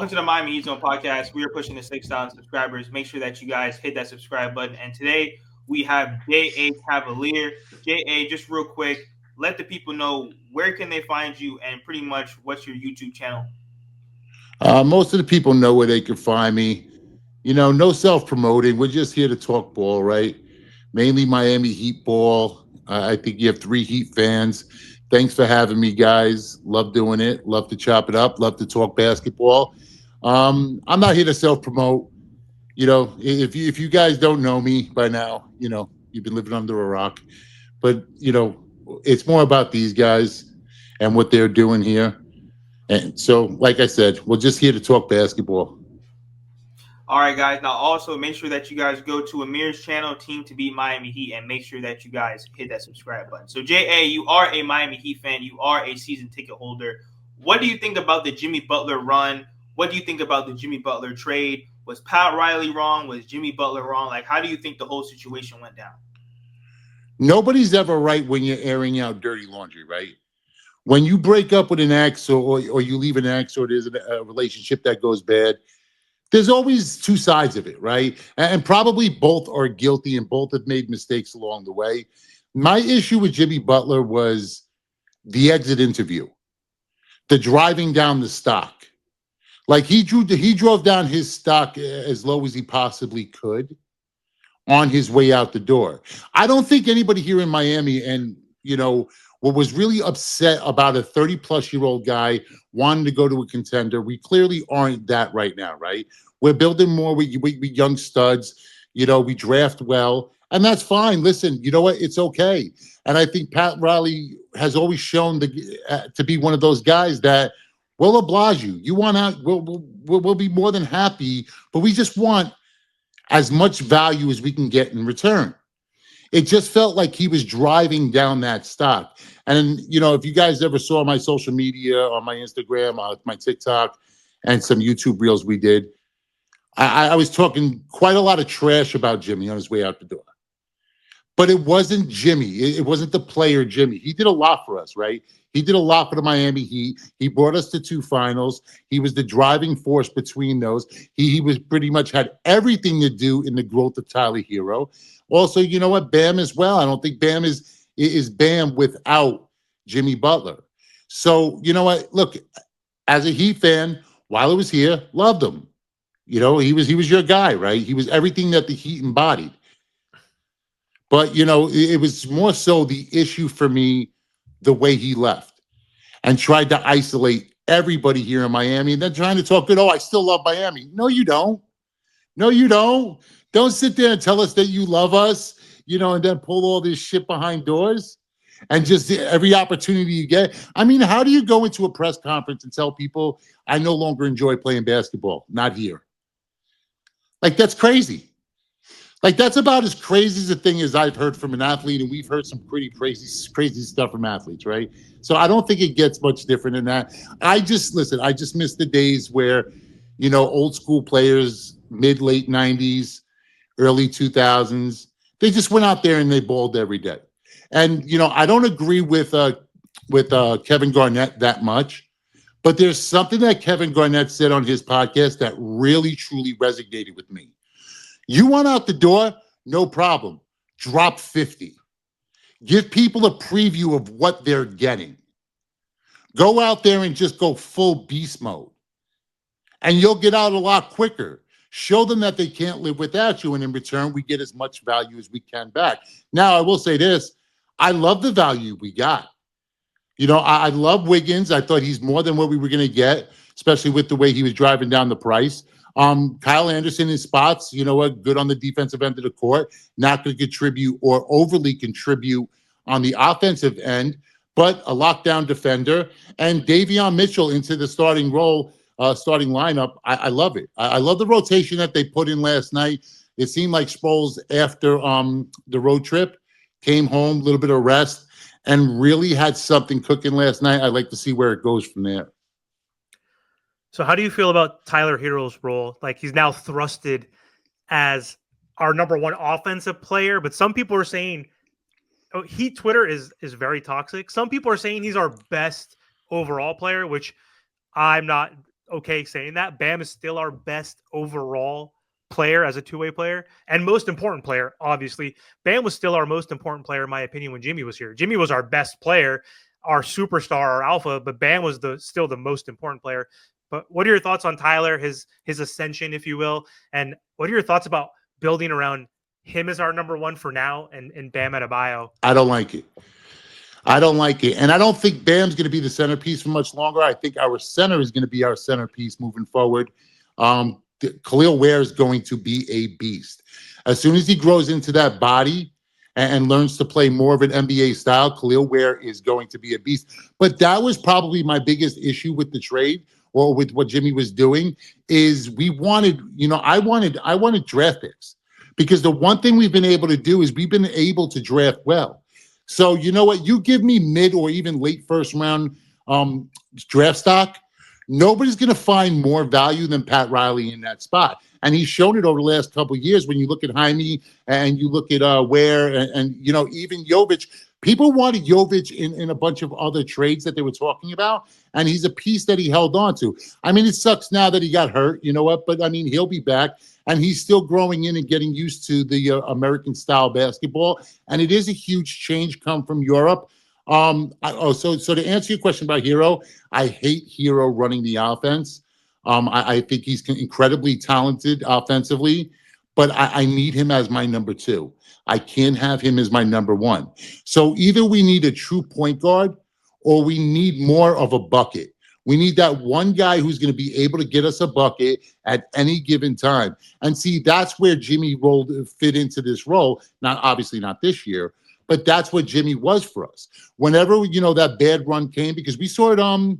Welcome to the Miami Heat Zone podcast. We are pushing to 6,000 subscribers. Make sure that you guys hit that subscribe button. And today we have J.A. Cavalier. J.A., just real quick, let the people know where can they find you and pretty much what's your YouTube channel. Most of the people know where they can find me. No self-promoting. We're just here to talk ball, right? Mainly Miami Heat ball. I think you have three Heat fans. Thanks for having me, guys. Love doing it. Love to chop it up. Love to talk basketball. I'm not here to self-promote. If you guys don't know me by now, you've been living under a rock. But it's more about these guys and what they're doing here. And so, like I said, we're just here to talk basketball. All right, guys. Now, also make sure that you guys go to Amir's channel, Team to Beat Miami Heat, and make sure that you guys hit that subscribe button. So, J.A., you are a Miami Heat fan. You are a season ticket holder. What do you think about the Jimmy Butler run? What do you think about the Jimmy Butler trade? Was Pat Riley wrong? Was Jimmy Butler wrong? Like, how do you think the whole situation went down? Nobody's ever right when you're airing out dirty laundry, right? When you break up with an ex or you leave an ex or there's a relationship that goes bad, there's always two sides of it, right? And probably both are guilty and both have made mistakes along the way. My issue with Jimmy Butler was the exit interview, the driving down the stock. Like he drove down his stock as low as he possibly could on his way out the door. I don't think anybody here in Miami and, what was really upset about a 30-plus-year-old guy wanting to go to a contender. We clearly aren't that right now, right? We're building more with young studs. We draft well, and that's fine. Listen, you know what? It's okay. And I think Pat Riley has always shown to be one of those guys that will oblige you. You want out, we'll be more than happy, but we just want as much value as we can get in return. It just felt like he was driving down that stock. And, if you guys ever saw my social media on my Instagram, my TikTok, and some YouTube reels we did, I was talking quite a lot of trash about Jimmy on his way out the door. But it wasn't Jimmy. It wasn't the player Jimmy. He did a lot for us, right? He did a lot for the Miami Heat. He brought us to two finals. He was the driving force between those. He was pretty much had everything to do in the growth of Tyler Hero. Also, you know what? Bam as well. I don't think Bam is Bam without Jimmy Butler. So, you know what? Look, as a Heat fan, while I was here, loved him. He was your guy, right? He was everything that the Heat embodied. But, it was more so the issue for me, the way he left and tried to isolate everybody here in Miami and then trying to talk good. Oh, I still love Miami. No, you don't. No, you don't. Don't sit there and tell us that you love us, and then pull all this shit behind doors and just every opportunity you get. I mean, how do you go into a press conference and tell people I no longer enjoy playing basketball? Not here. Like, that's crazy. Like, that's about as crazy as a thing as I've heard from an athlete, and we've heard some pretty crazy stuff from athletes, right? So I don't think it gets much different than that. I just miss the days where, old school players, late 90s, early 2000s, they just went out there and they balled every day. And, I don't agree with Kevin Garnett that much, but there's something that Kevin Garnett said on his podcast that really, truly resonated with me. You want out the door? No problem. Drop 50. Give people a preview of what they're getting. Go out there and just go full beast mode. And you'll get out a lot quicker. Show them that they can't live without you. And in return, we get as much value as we can back. Now, I will say this. I love the value we got. I love Wiggins. I thought he's more than what we were going to get, especially with the way he was driving down the price. Kyle Anderson in spots, good on the defensive end of the court, not going to contribute or overly contribute on the offensive end, but a lockdown defender. And Davion Mitchell into the starting role, starting lineup. I love it. I love the rotation that they put in last night. It seemed like Sproles, after the road trip, came home, a little bit of rest, and really had something cooking last night. I'd like to see where it goes from there. So how do you feel about Tyler Hero's role? Like, he's now thrusted as our number one offensive player, but some people are saying Heat Twitter is very toxic. Some people are saying he's our best overall player, which I'm not okay saying that. Bam is still our best overall player as a two-way player and most important player, obviously. Bam was still our most important player, in my opinion, when Jimmy was here. Jimmy was our best player, our superstar, our alpha, but Bam was still the most important player. But what are your thoughts on Tyler, his ascension, if you will? And what are your thoughts about building around him as our number one for now and Bam Adebayo? I don't like it. I don't like it. And I don't think Bam's going to be the centerpiece for much longer. I think our center is going to be our centerpiece moving forward. Khalil Ware is going to be a beast. As soon as he grows into that body and learns to play more of an NBA style, Khalil Ware is going to be a beast. But that was probably my biggest issue with the trade or with what Jimmy was doing is we wanted, I wanted draft picks because the one thing we've been able to do is we've been able to draft well. So you know what? You give me mid or even late first round draft stock, nobody's going to find more value than Pat Riley in that spot. And he's shown it over the last couple of years when you look at Jaime and you look at Ware and even Jovic. People wanted Jovic in a bunch of other trades that they were talking about, and he's a piece that he held on to. I mean, it sucks now that he got hurt, you know what? But, I mean, he'll be back, and he's still growing in and getting used to the American-style basketball, and it is a huge change come from Europe. So to answer your question about Hero, I hate Hero running the offense. I think he's incredibly talented offensively, but I need him as my number two. I can't have him as my number one. So either we need a true point guard or we need more of a bucket. We need that one guy who's going to be able to get us a bucket at any given time. And see, that's where Jimmy fit into this role. Obviously not this year, but that's what Jimmy was for us. Whenever, that bad run came, because we saw it,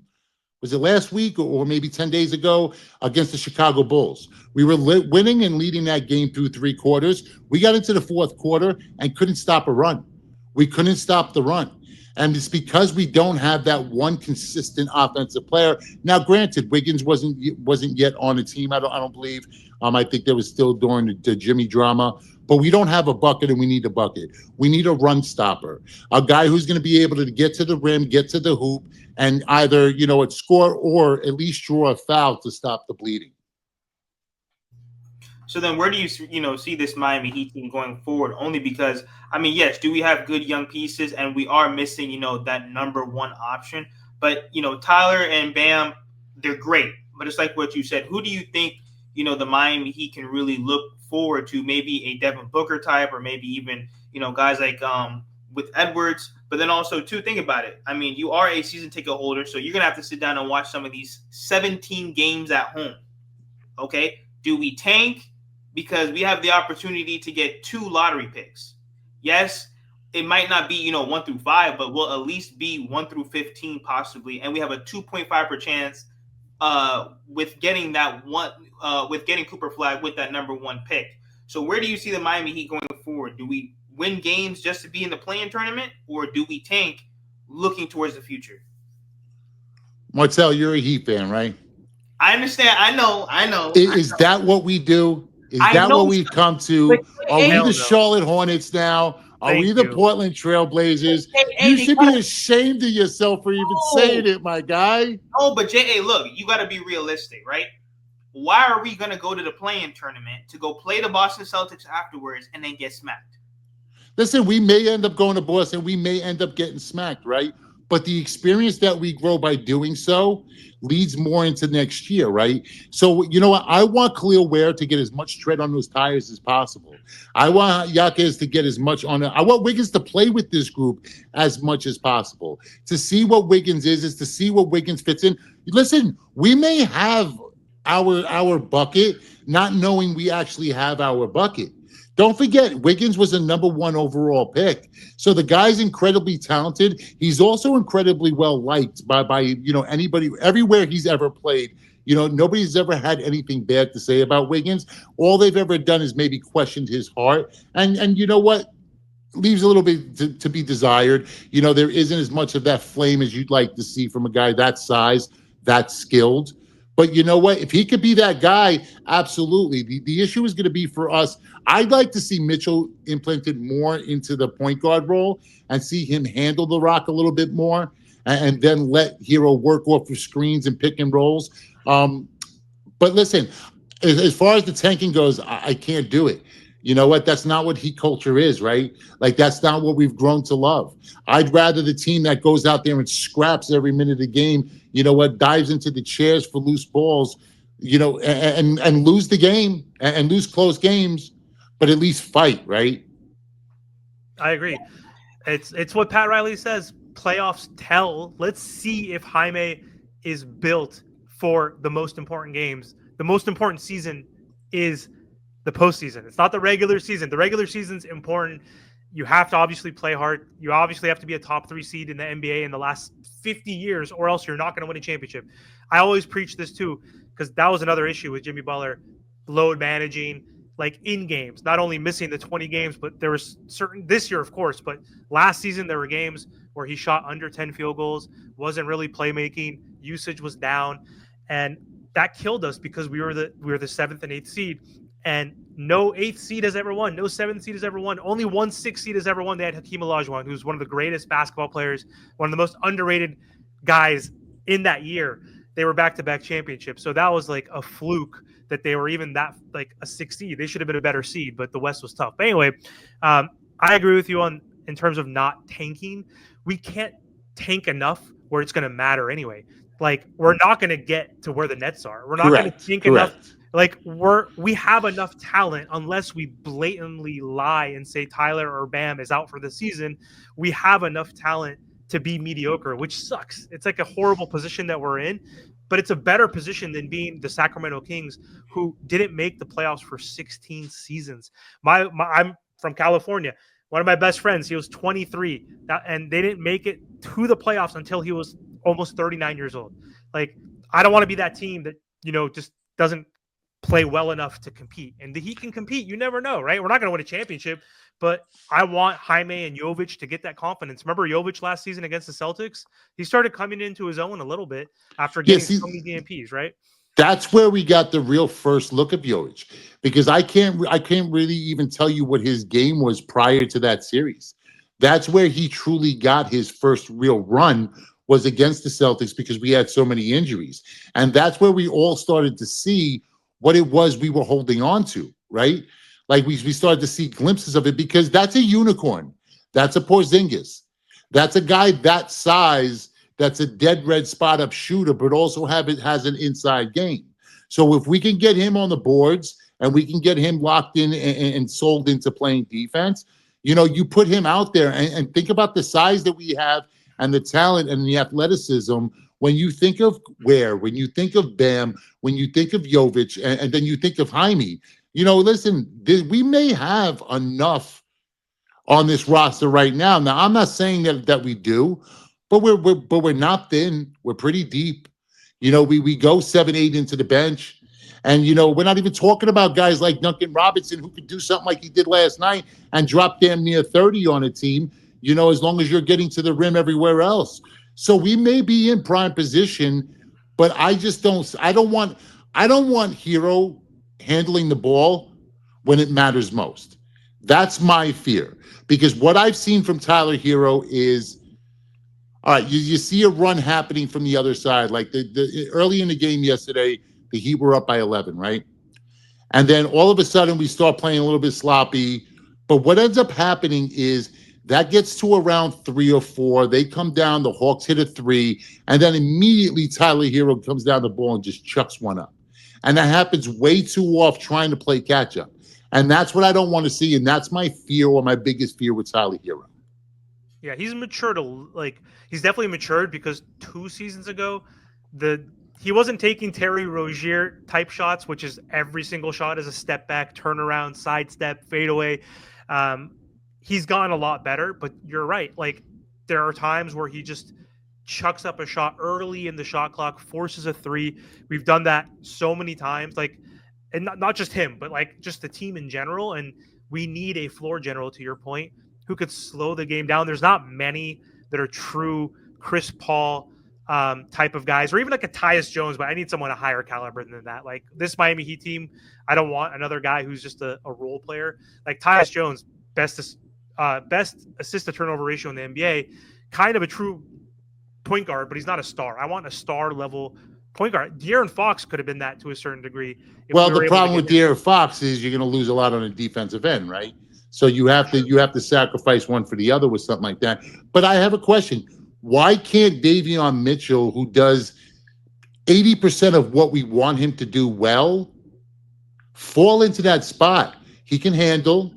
was it last week or maybe 10 days ago against the Chicago Bulls? We were winning and leading that game through three quarters. We got into the fourth quarter and couldn't stop a run. We couldn't stop the run. And it's because we don't have that one consistent offensive player. Now, granted, Wiggins wasn't yet on the team. I don't believe. I think they was still during the Jimmy drama. But we don't have a bucket, and we need a bucket. We need a run stopper, a guy who's going to be able to get to the rim, get to the hoop, and either score or at least draw a foul to stop the bleeding. So then, where do you see this Miami Heat team going forward? Only because, I mean, yes, do we have good young pieces, and we are missing that number one option. But Tyler and Bam, they're great. But it's like what you said. Who do you think the Miami Heat can really look forward to? Maybe a Devin Booker type, or maybe even guys like with Edwards. But then also too, think about it. I mean, you are a season ticket holder, so you're gonna have to sit down and watch some of these 17 games at home. Okay, do we tank because we have the opportunity to get 2 lottery picks? Yes, it might not be 1 through 5, but we'll at least be 1 through 15 possibly, and we have a 2.5% chance with getting that one with getting Cooper Flag with that number 1 pick. So where do you see the Miami Heat going forward? Do we win games just to be in the play-in tournament, or do we tank looking towards the future? Marcel, you're a Heat fan, right? I understand. I know. Is that what we do? Is that what we've come to? Are we the Charlotte Hornets now? Are we the Portland Trailblazers? You should be ashamed of yourself for even saying it, my guy. Oh, but J.A., look, you got to be realistic, right? Why are we going to go to the play-in tournament to go play the Boston Celtics afterwards and then get smacked? Listen, we may end up going to Boston. We may end up getting smacked, right? But the experience that we grow by doing so leads more into next year, right? So, you know what? I want Khalil Ware to get as much tread on those tires as possible. I want Jaquez to get as much on it. I want Wiggins to play with this group as much as possible. To see what Wiggins is to see what Wiggins fits in. Listen, we may have our bucket, not knowing we actually have our bucket. Don't forget, Wiggins was a number 1 overall pick. So the guy's incredibly talented. He's also incredibly well liked by anybody, everywhere he's ever played. Nobody's ever had anything bad to say about Wiggins. All they've ever done is maybe questioned his heart. And you know what? Leaves a little bit to be desired. There isn't as much of that flame as you'd like to see from a guy that size, that skilled. But you know what? If he could be that guy, absolutely. The issue is going to be for us. I'd like to see Mitchell implanted more into the point guard role and see him handle the rock a little bit more. and then let Hero work off of screens and pick and rolls. But listen, as far as the tanking goes, I can't do it. You know what? That's not what Heat culture is, right? Like, that's not what we've grown to love. I'd rather the team that goes out there and scraps every minute of the game, you know what, dives into the chairs for loose balls, and lose the game and lose close games, but at least fight, right? I agree. It's what Pat Riley says. Playoffs tell. Let's see if Jaime is built for the most important games. The most important season is the postseason. It's not the regular season. The regular season's important. You have to obviously play hard. You obviously have to be a top 3 seed in the NBA in the last 50 years, or else you're not going to win a championship. I always preach this too, because that was another issue with Jimmy Butler, load managing, like in games, not only missing the 20 games, but there was certain this year, of course, but last season there were games where he shot under 10 field goals, wasn't really playmaking, usage was down, and that killed us because we were the 7th and 8th seed, and no 8th seed has ever won, no 7th seed has ever won, only one 6th seed has ever won. They had Hakeem Olajuwon, who's one of the greatest basketball players, one of the most underrated guys in that year. They were back-to-back championships, so that was like a fluke that they were even that like a 6th seed. They should have been a better seed, but the West was tough. But anyway, I agree with you in terms of not tanking. We can't tank enough where it's going to matter anyway. Like, we're not going to get to where the Nets are. We're not going to tank enough. Like, we have enough talent unless we blatantly lie and say Tyler or Bam is out for the season. We have enough talent to be mediocre, which sucks. It's like a horrible position that we're in, but it's a better position than being the Sacramento Kings, who didn't make the playoffs for 16 seasons. I'm from California. One of my best friends, he was 23, and they didn't make it to the playoffs until he was almost 39 years old. Like, I don't want to be that team that, just doesn't play well enough to compete. And the Heat can compete. You never know, right? We're not going to win a championship, but I want Jaime and Jovic to get that confidence. Remember Jovic last season against the Celtics? He started coming into his own a little bit after getting so many DNPs, right? That's where we got the real first look of Jovic, because I can't really even tell you what his game was prior to that series. That's where he truly got his first real run, was against the Celtics, because we had so many injuries. And that's where we all started to see what it was we were holding on to, right? Like, we started to see glimpses of it, because that's a unicorn. That's a Porzingis. That's a guy that size, that's a dead red spot up shooter, but also has an inside game. So if we can get him on the boards and we can get him locked in and sold into playing defense, you put him out there and think about the size that we have and the talent and the athleticism. When you think of when you think of Bam, when you think of Jovic, and then you think of Jaime, listen, we may have enough on this roster right now. Now, I'm not saying that we do, but we're not thin. We're pretty deep. We go 7-8 into the bench. And, we're not even talking about guys like Duncan Robinson, who could do something like he did last night and drop damn near 30 on a team, as long as you're getting to the rim everywhere else. So we may be in prime position, but I don't want Hero handling the ball when it matters most. That's my fear, because what I've seen from Tyler Hero is, all right, you see a run happening from the other side. Like the early in the game yesterday, the Heat were up by 11, right? And then all of a sudden we start playing a little bit sloppy. But what ends up happening is that gets to around 3 or 4. They come down, the Hawks hit a 3, and then immediately Tyler Hero comes down the ball and just chucks one up. And that happens way too often, trying to play catch up. And that's what I don't want to see. And that's my fear, or my biggest fear, with Tyler Hero. Yeah, he's matured. He's definitely matured, because 2 seasons ago, he wasn't taking Terry Rozier type shots, which is every single shot is a step back, turnaround, sidestep, fadeaway. He's gotten a lot better, but you're right. Like, there are times where he just chucks up a shot early in the shot clock, forces a 3. We've done that so many times. Like, and not just him, but like just the team in general. And we need a floor general, to your point, who could slow the game down. There's not many that are true Chris Paul type of guys, or even like a Tyus Jones, but I need someone a higher caliber than that. Like, this Miami Heat team, I don't want another guy who's just a role player. Like Tyus Jones, best assist to turnover ratio in the NBA, kind of a true point guard, but he's not a star. I want a star level point guard. De'Aaron Fox could have been that to a certain degree. Well, the problem with De'Aaron Fox is you're going to lose a lot on the defensive end, right? So you have to sacrifice one for the other with something like that. But I have a question. Why can't Davion Mitchell, who does 80% of what we want him to do well, fall into that spot? He can handle,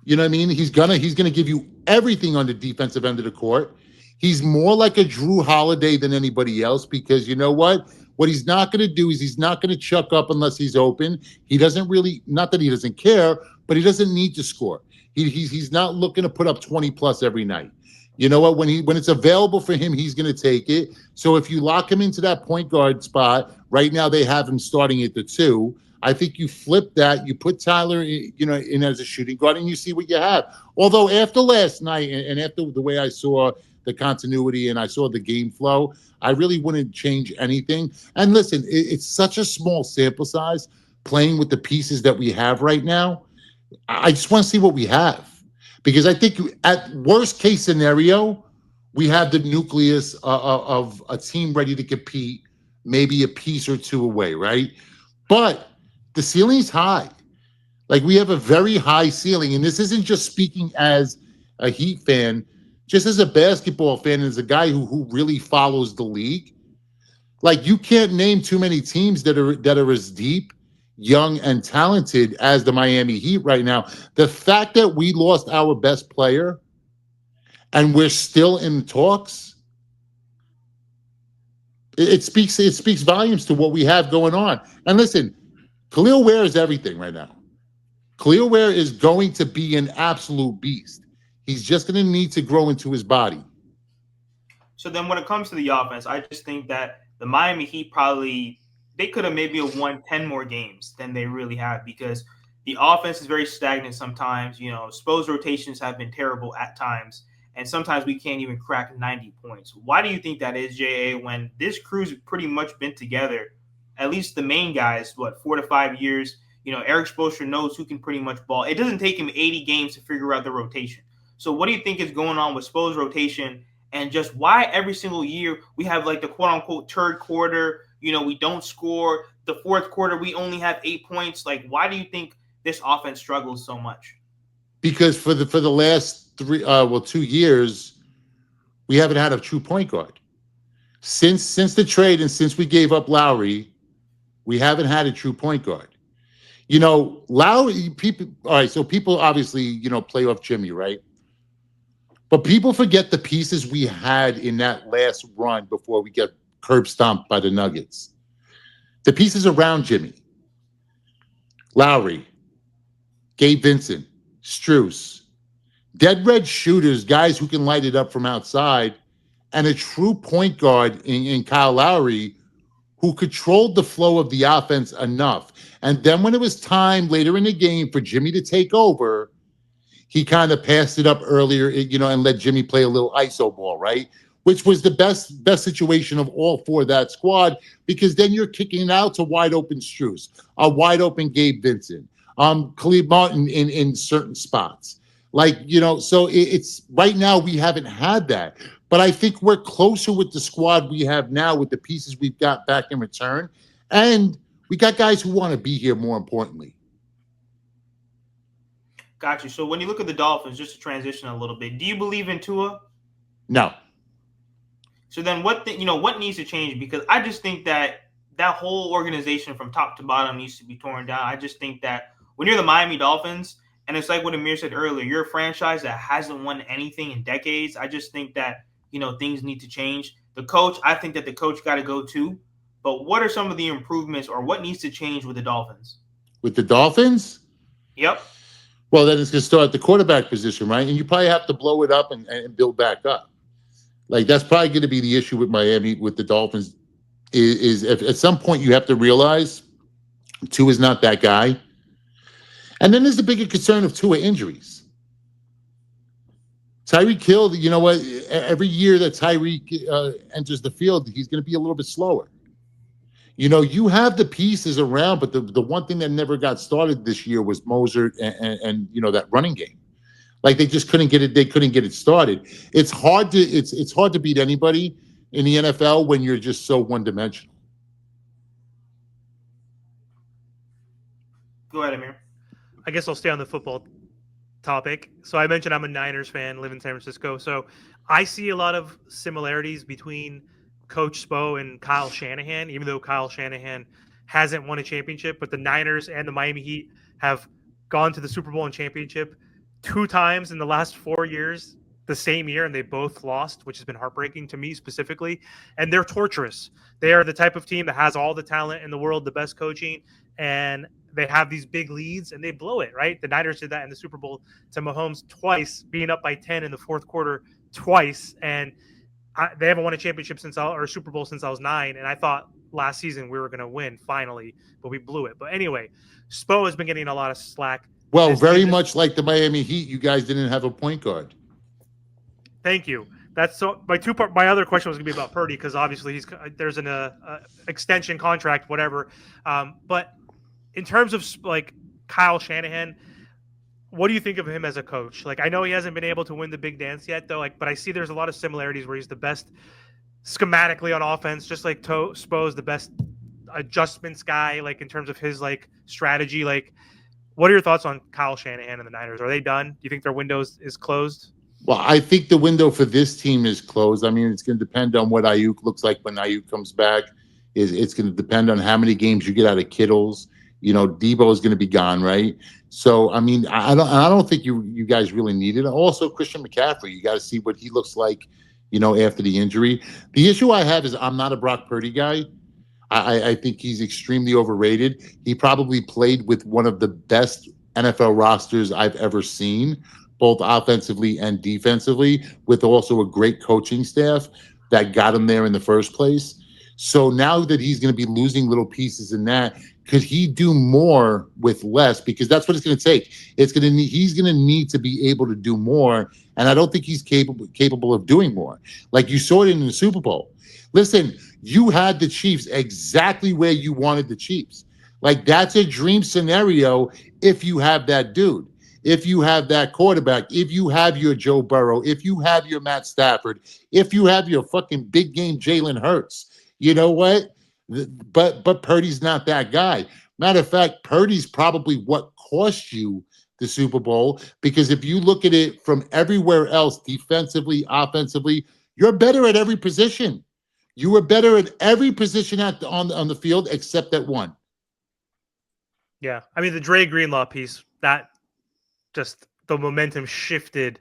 you know what I mean? He's gonna give you everything on the defensive end of the court. He's more like a Drew Holiday than anybody else because you know what? What he's not going to do is he's not going to chuck up unless he's open. He doesn't really, not that he doesn't care, but he doesn't need to score. He's not looking to put up 20 plus every night. You know what? When it's available for him, he's going to take it. So if you lock him into that point guard spot, right now they have him starting at the 2. I think you flip that, you put Tyler, in as a shooting guard, and you see what you have. Although after last night and after the way I saw the continuity and I saw the game flow, I really wouldn't change anything. And listen, it's such a small sample size playing with the pieces that we have right now. I just want to see what we have. Because I think at worst case scenario, we have the nucleus of a team ready to compete, maybe a piece or two away, right? But the ceiling's high. Like we have a very high ceiling. And this isn't just speaking as a Heat fan, just as a basketball fan, and as a guy who really follows the league. Like you can't name too many teams that are as deep, young, and talented as the Miami Heat right now. The fact that we lost our best player and we're still in talks, it speaks volumes to what we have going on. And listen, Khalil Ware is everything right now. Khalil Ware is going to be an absolute beast. He's just going to need to grow into his body. So then when it comes to the offense, I just think that the Miami Heat they could have maybe won 10 more games than they really have because the offense is very stagnant sometimes. Spo's rotations have been terrible at times, and sometimes we can't even crack 90 points. Why do you think that is, J.A., when this crew's pretty much been together, at least the main guys, 4 to 5 years? Eric Spoelstra knows who can pretty much ball. It doesn't take him 80 games to figure out the rotation. So what do you think is going on with Spo's rotation and just why every single year we have like the quote-unquote third quarter, we don't score. The fourth quarter, we only have 8 points. Like, why do you think this offense struggles so much? Because for the last 2 years, we haven't had a true point guard. Since the trade and since we gave up Lowry, we haven't had a true point guard. Lowry, people, all right, so people obviously, play off Jimmy, right? But people forget the pieces we had in that last run before we get curb stomped by the Nuggets. The pieces around Jimmy, Lowry, Gabe Vincent, Strus, dead red shooters, guys who can light it up from outside, and a true point guard in Kyle Lowry who controlled the flow of the offense enough. And then when it was time later in the game for Jimmy to take over, he kind of passed it up earlier, and let Jimmy play a little ISO ball, right? Which was the best situation of all for that squad, because then you're kicking it out to wide open Strus, a wide open Gabe Vincent, Khalid Martin in certain spots. So it's right now we haven't had that. But I think we're closer with the squad we have now with the pieces we've got back in return. And we got guys who want to be here, more importantly. Got you. So when you look at the Dolphins, just to transition a little bit, do you believe in Tua? No. So then what needs to change? Because I just think that whole organization from top to bottom needs to be torn down. I just think that when you're the Miami Dolphins, and it's like what Amir said earlier, you're a franchise that hasn't won anything in decades. I just think that, things need to change. The coach, I think that the coach got to go too. But what are some of the improvements or what needs to change with the Dolphins? With the Dolphins? Yep. Well, then it's going to start at the quarterback position, right? And you probably have to blow it up and build back up. Like, that's probably going to be the issue with Miami, with the Dolphins, is if at some point you have to realize Tua is not that guy. And then there's the bigger concern of Tua injuries. Tyreek Hill, you know what? Every year that Tyreek enters the field, he's going to be a little bit slower. You have the pieces around, but the one thing that never got started this year was Moser and that running game. Like they just couldn't get it. They couldn't get it started. It's hard to beat anybody in the NFL when you're just so one-dimensional. Go ahead, Amir. I guess I'll stay on the football topic. So I mentioned I'm a Niners fan, live in San Francisco. So I see a lot of similarities between Coach Spo and Kyle Shanahan, even though Kyle Shanahan hasn't won a championship, but the Niners and the Miami Heat have gone to the Super Bowl and championship 2 times in the last 4 years, the same year, and they both lost, which has been heartbreaking to me specifically. And they're torturous. They are the type of team that has all the talent in the world, the best coaching, and they have these big leads and they blow it, right? The Niners did that in the Super Bowl to Mahomes twice, being up by 10 in the fourth quarter twice. And they haven't won a championship or Super Bowl since I was 9. And I thought last season we were going to win finally, but we blew it. But anyway, Spo has been getting a lot of slack. Well, very much like the Miami Heat, you guys didn't have a point guard. Thank you. That's so. My other question was going to be about Purdy because obviously there's an extension contract, whatever. But in terms of like Kyle Shanahan, what do you think of him as a coach? Like, I know he hasn't been able to win the big dance yet, though. Like, but I see there's a lot of similarities where he's the best schematically on offense, just like Spo's the best adjustments guy, like in terms of his like strategy. Like, what are your thoughts on Kyle Shanahan and the Niners? Are they done? Do you think their window is closed? Well, I think the window for this team is closed. I mean, it's going to depend on what Ayuk looks like when Ayuk comes back. It's going to depend on how many games you get out of Kittles. You know, Debo is going to be gone, right? So, I mean, I don't think you guys really need it. Also, Christian McCaffrey, you got to see what he looks like, you know, after the injury. The issue I have is I'm not a Brock Purdy guy. I think he's extremely overrated. He probably played with one of the best NFL rosters I've ever seen, both offensively and defensively, with also a great coaching staff that got him there in the first place. So now that he's going to be losing little pieces in that, could he do more with less? Because that's what it's going to take. He's going to need to be able to do more, and I don't think he's capable of doing more. Like you saw it in the Super Bowl. Listen, you had the Chiefs exactly where you wanted the Chiefs. Like that's a dream scenario if you have that dude, if you have that quarterback, if you have your Joe Burrow, if you have your Matt Stafford, if you have your fucking big game Jalen Hurts. You know what? But Purdy's not that guy. Matter of fact, Purdy's probably what cost you the Super Bowl, because if you look at it from everywhere else, defensively, offensively, you're better at every position. You were better at every position on the field except that one. Yeah. I mean, the Dre Greenlaw piece, that just the momentum shifted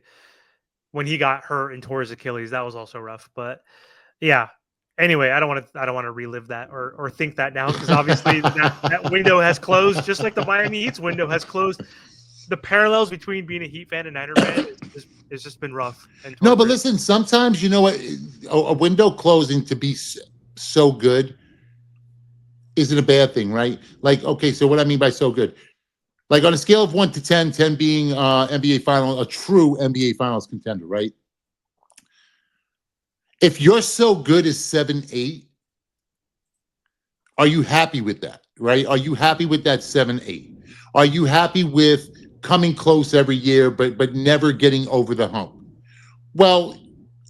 when he got hurt and tore his Achilles. That was also rough. But yeah. Anyway, I don't want to relive that or think that now, because obviously that window has closed, just like the Miami Heat's window has closed. The parallels between being a Heat fan and Niner fan has just been rough. No, but listen, sometimes, you know what, a window closing to be so good isn't a bad thing, right? Like, okay, so what I mean by so good, like on a scale of 1 to 10, 10 being a true NBA Finals contender, right? If you're so good as 7, 8, are you happy with that, right? Are you happy with that 7, 8? Are you happy with coming close every year, but never getting over the hump? Well,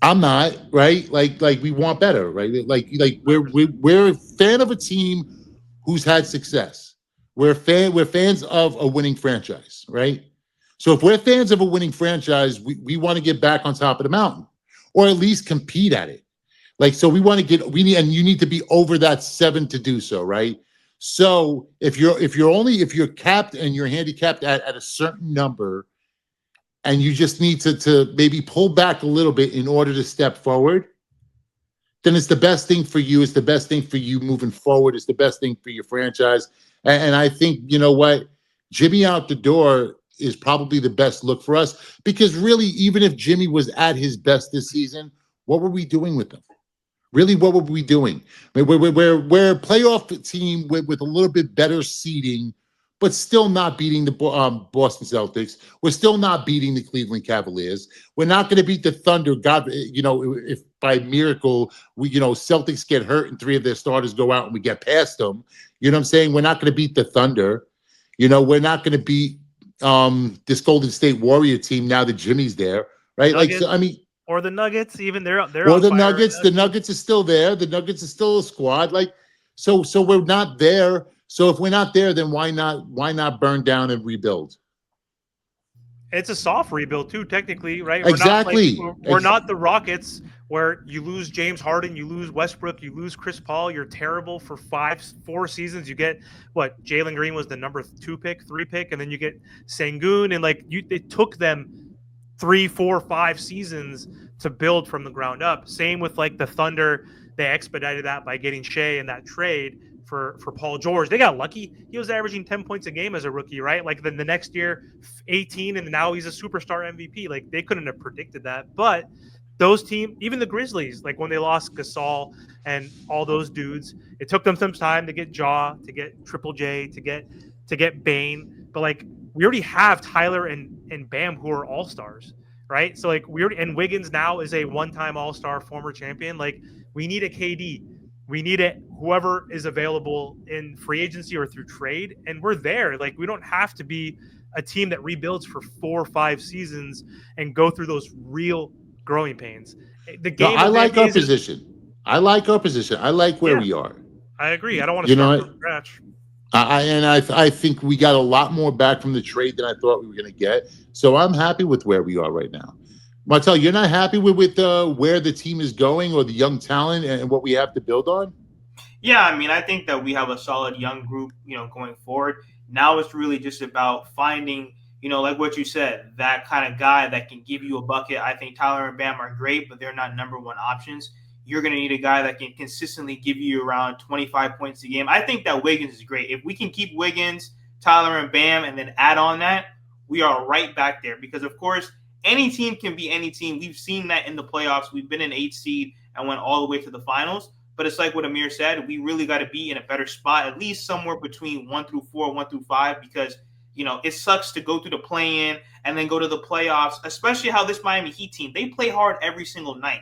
I'm not, right? Like we want better, right? Like we're a fan of a team who's had success. We're fans of a winning franchise, right? So if we're fans of a winning franchise, we want to get back on top of the mountain, or at least compete at it. Like, so you need to be over that 7 to do so, right? So if you're capped and you're handicapped at a certain number, and you just need to maybe pull back a little bit in order to step forward, then it's the best thing for you. It's the best thing for you moving forward. It's the best thing for your franchise. And I think, you know what, Jimmy out the door is probably the best look for us, because really, even if Jimmy was at his best this season, what were we doing with him? Really, what were we doing? I mean, we're a playoff team with a little bit better seeding, but still not beating the Boston Celtics. We're still not beating the Cleveland Cavaliers. We're not going to beat the Thunder. God, you know, if by miracle Celtics get hurt and 3 of their starters go out and we get past them, you know what I'm saying? We're not going to beat the Thunder. You know, we're not going to beat this Golden State Warrior team now that Jimmy's there, right? Nuggets. Like, so, I mean, or the Nuggets. Even they're Or on the fire right Nuggets. now, The too. Nuggets are still there. The Nuggets are still a squad. Like, so we're not there. So if we're not there, then why not burn down and rebuild? It's a soft rebuild too, technically, right? We're not like Exactly. we're not the Rockets where you lose James Harden, you lose Westbrook, you lose Chris Paul, you're terrible for 4 seasons. You get what Jalen Green was the number 2 pick, 3 pick, and then you get Sengun, and like it took them 3, 4, 5 seasons to build from the ground up. Same with like the Thunder. They expedited that by getting Shea in that trade for Paul George. They got lucky. He was averaging 10 points a game as a rookie, right? Like then the next year, 18, and now he's a superstar MVP. Like they couldn't have predicted that. But those teams, even the Grizzlies, like when they lost Gasol and all those dudes, it took them some time to get Jaw, to get Triple J, to get Bane. But like we already have Tyler and Bam who are all stars, right? So like and Wiggins now is a one-time all-star, former champion. Like we need a KD. We need it whoever is available in free agency or through trade, and we're there. Like we don't have to be a team that rebuilds for 4 or 5 seasons and go through those real growing pains. The No, game I of the like NBA our is position. I like our position. I like where yeah, we are. I agree. I don't want to You start know, from scratch. I think we got a lot more back from the trade than I thought we were going to get. So I'm happy with where we are right now. Martel, you're not happy with where the team is going or the young talent and what we have to build on? Yeah, I mean, I think that we have a solid young group, going forward. Now it's really just about finding, like what you said, that kind of guy that can give you a bucket. I think Tyler and Bam are great, but they're not number one options. You're going to need a guy that can consistently give you around 25 points a game. I think that Wiggins is great. If we can keep Wiggins, Tyler, and Bam, and then add on that, we are right back there. Because, of course, any team can be any team. We've seen that in the playoffs. We've been an 8 seed and went all the way to the finals. But it's like what Amir said, we really got to be in a better spot, at least somewhere between 1 through 4, 1 through 5, because, it sucks to go through the play-in and then go to the playoffs, especially how this Miami Heat team, they play hard every single night.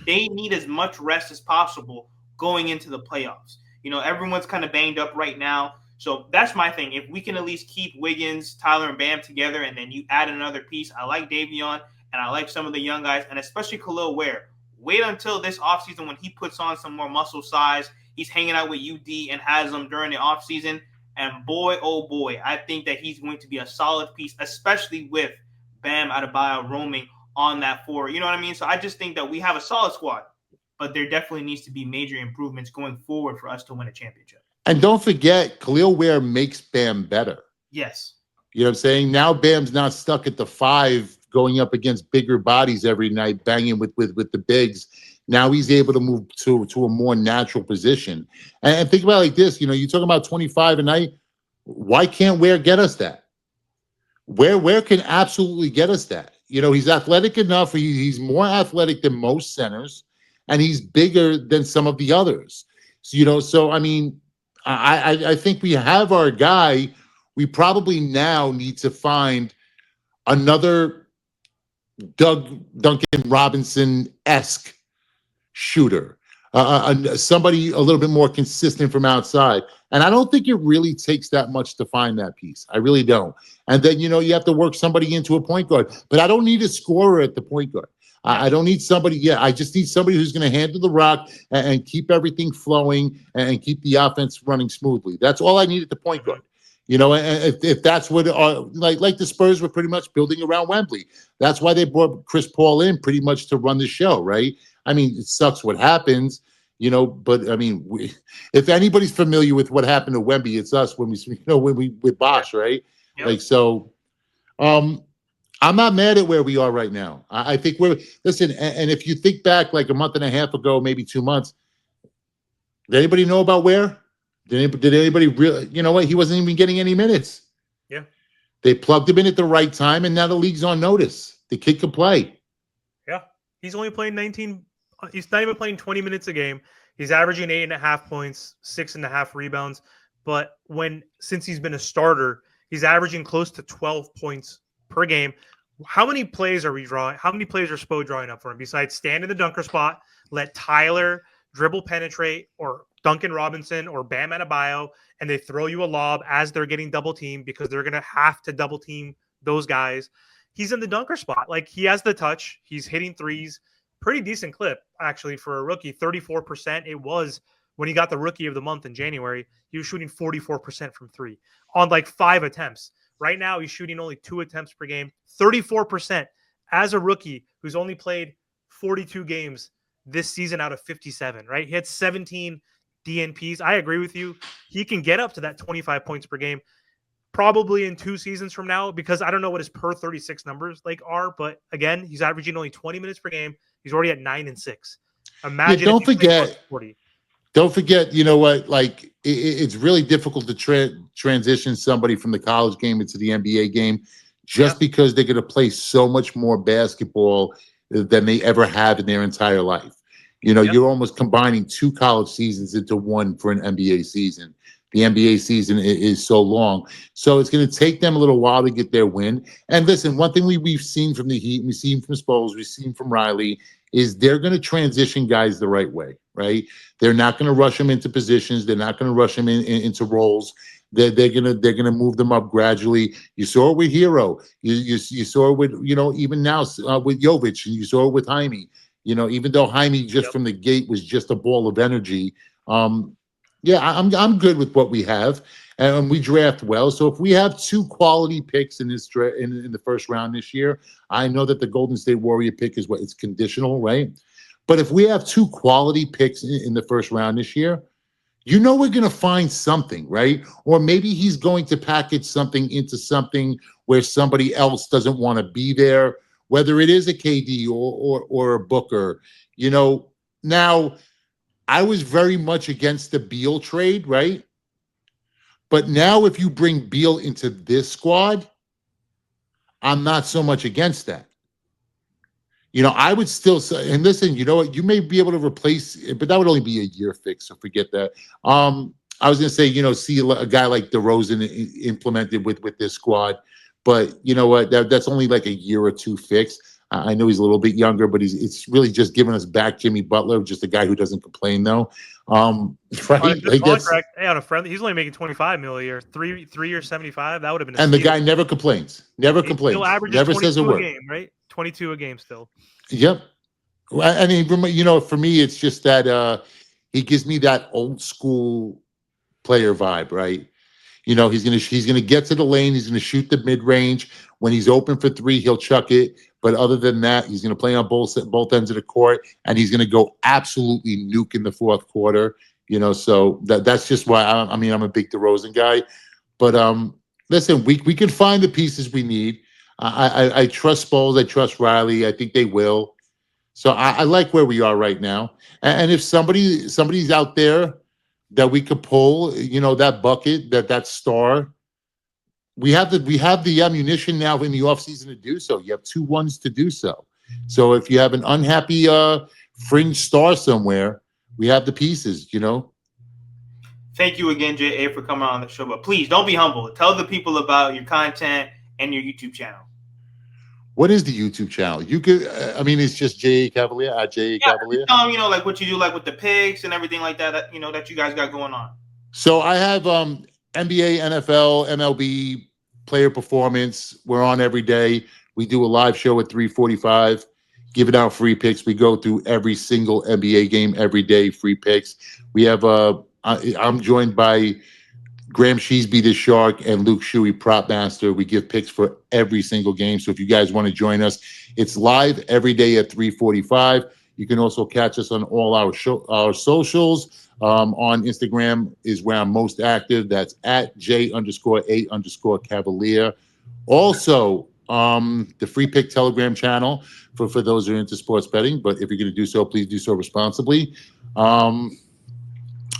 They need as much rest as possible going into the playoffs. Everyone's kind of banged up right now. So that's my thing. If we can at least keep Wiggins, Tyler, and Bam together, and then you add another piece, I like Davion, and I like some of the young guys, and especially Khalil Ware. Wait until this offseason when he puts on some more muscle size. He's hanging out with UD and has them during the offseason. And boy, oh boy, I think that he's going to be a solid piece, especially with Bam Adebayo roaming on that floor. You know what I mean? So I just think that we have a solid squad, but there definitely needs to be major improvements going forward for us to win a championship. And don't forget, Khalil Ware makes Bam better. Yes. You know what I'm saying? Now Bam's not stuck at the 5 going up against bigger bodies every night, banging with the bigs. Now he's able to move to a more natural position. And think about it like this, you're talking about 25 a night. Why can't Ware get us that? Ware can absolutely get us that. He's athletic enough. He's more athletic than most centers, and he's bigger than some of the others. So I mean, I think we have our guy. We probably now need to find another Duncan Robinson-esque shooter, somebody a little bit more consistent from outside. And I don't think it really takes that much to find that piece. I really don't. And then, you have to work somebody into a point guard. But I don't need a scorer at the point guard. I don't need somebody. Yeah, I just need somebody who's going to handle the rock and keep everything flowing and keep the offense running smoothly. That's all I need at the point guard. And if that's what, like the Spurs were pretty much building around Wembley. That's why they brought Chris Paul in pretty much to run the show, right? I mean, it sucks what happens, but I mean, if anybody's familiar with what happened to Wemby, it's us when we with Bosch, right? Yep. Like, so, I'm not mad at where we are right now. I think listen, and if you think back like a month and a half ago, maybe 2 months, did anybody know about where? Did anybody really, you know what? He wasn't even getting any minutes. Yeah. They plugged him in at the right time, and now the league's on notice. The kid can play. Yeah. He's only playing 19. He's not even playing 20 minutes a game. He's averaging 8.5 points, 6.5 rebounds. But since he's been a starter, he's averaging close to 12 points per game. How many plays are we drawing? How many plays are Spo drawing up for him besides stand in the dunker spot, let Tyler dribble penetrate, or Duncan Robinson or Bam Adebayo, and they throw you a lob as they're getting double teamed because they're going to have to double team those guys. He's in the dunker spot. Like, he has the touch. He's hitting threes. pretty decent clip, actually, for a rookie. 34%. It was when he got the Rookie of the Month in January. He was shooting 44% from three on like 5 attempts. Right now, he's shooting only 2 attempts per game. 34% as a rookie who's only played 42 games this season out of 57, right? He had 17 DNPs. I agree with you. He can get up to that 25 points per game probably in 2 seasons from now, because I don't know what his per 36 numbers like are, but again, he's averaging only 20 minutes per game. He's already at 9 and 6. Imagine Yeah, don't if he played forget. 40. Don't forget, you know what? Like it's really difficult to transition somebody from the college game into the NBA game, just because they're going to play so much more basketball than they ever have in their entire life. You know, you're almost combining 2 college seasons into one for an NBA season. The NBA season is so long, so it's going to take them a little while to get their win. And listen, one thing we've seen from the Heat, we've seen from Spoles, we've seen from Riley, is they're going to transition guys the right way, right? They're not going to rush them into positions. They're not going to rush them into roles. They're gonna move them up gradually. You saw it with Hero. You saw it with, you know, even now with Jovic, and you saw it with Jaime. You know, even though Jaime just from the gate was just a ball of energy. Yeah, I'm good with what we have, and we draft well. So if we have 2 quality picks in this in the first round this year, I know that the Golden State Warrior pick is what it's conditional, right? But if we have 2 quality picks in the first round this year, you know we're going to find something, right? Or maybe he's going to package something into something where somebody else doesn't want to be there, whether it is a KD or a Booker. You know, now I was very much against the Beal trade, right? But now if you bring Beal into this squad, I'm not so much against that. You know, I would still say, and listen, you know what, you may be able to replace, but that would only be a year fix, so forget that. I was going to say, you know, see a guy like DeRozan implemented with this squad, but you know what, that's only like a year or 2 fix. I know he's a little bit younger, but it's really just giving us back Jimmy Butler, just a guy who doesn't complain though. On a Right? good contract, hey, on a friendly, he's only making 25 mil a year. 3 years, 75. That would have been a And the steal. guy never complains, never He still complains, averages never says a 22 a word. game, right? 22 a game still. Yep. I mean, you know, for me, it's just that he gives me that old school player vibe, right? You know, he's gonna get to the lane, he's gonna shoot the mid range. When he's open for 3, he'll chuck it. But other than that, he's gonna play on both ends of the court, and he's gonna go absolutely nuke in the 4th quarter. You know, so that's just why I mean, I'm a big DeRozan guy. But listen, we can find the pieces we need. I trust Spoles, I trust Riley. I think they will. So I like where we are right now. And if somebody's out there that we could pull, you know, that bucket, that star, we have the ammunition now in the offseason to do so. You have 2 ones to do so. So if you have an unhappy fringe star somewhere, we have the pieces, you know. Thank you again, JA, for coming on the show. But please don't be humble. Tell the people about your content and your YouTube channel. What is the YouTube channel? You could, I mean, it's just J.A. Cavalier at J.A. Cavalier. Tell them, you know, like what you do, like with the picks and everything like that, you know, that you guys got going on. So I have NBA, NFL, MLB player performance. We're on every day. We do a live show at 3:45, giving out free picks. We go through every single NBA game every day, free picks. We have I'm joined by Graham Sheesby, the Shark, and Luke Shuey, Prop Master. We give picks for every single game. So if you guys want to join us, it's live every day at 3:45. You can also catch us on all our socials. On Instagram is where I'm most active. That's at J_A_Cavalier. Also, the Free Pick Telegram channel for those who are into sports betting. But if you're going to do so, please do so responsibly.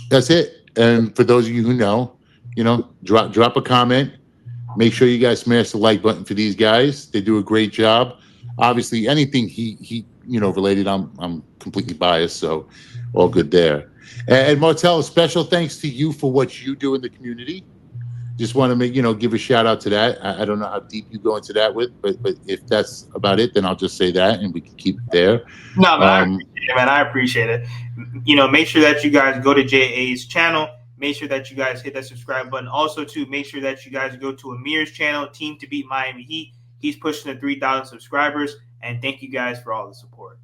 That's it. And for those of you who know, you know, drop a comment. Make sure you guys smash the like button for these guys. They do a great job. Obviously, anything he you know related, I'm completely biased, so all good there. And Martel, a special thanks to you for what you do in the community. Just want to give a shout out to that. I don't know how deep you go into that but if that's about it, then I'll just say that and we can keep it there. No, man, I appreciate it. You know, make sure that you guys go to JA's channel. Make sure that you guys hit that subscribe button. Also, too, make sure that you guys go to Amir's channel, Team to Beat Miami Heat. He's pushing the 3,000 subscribers. And thank you guys for all the support.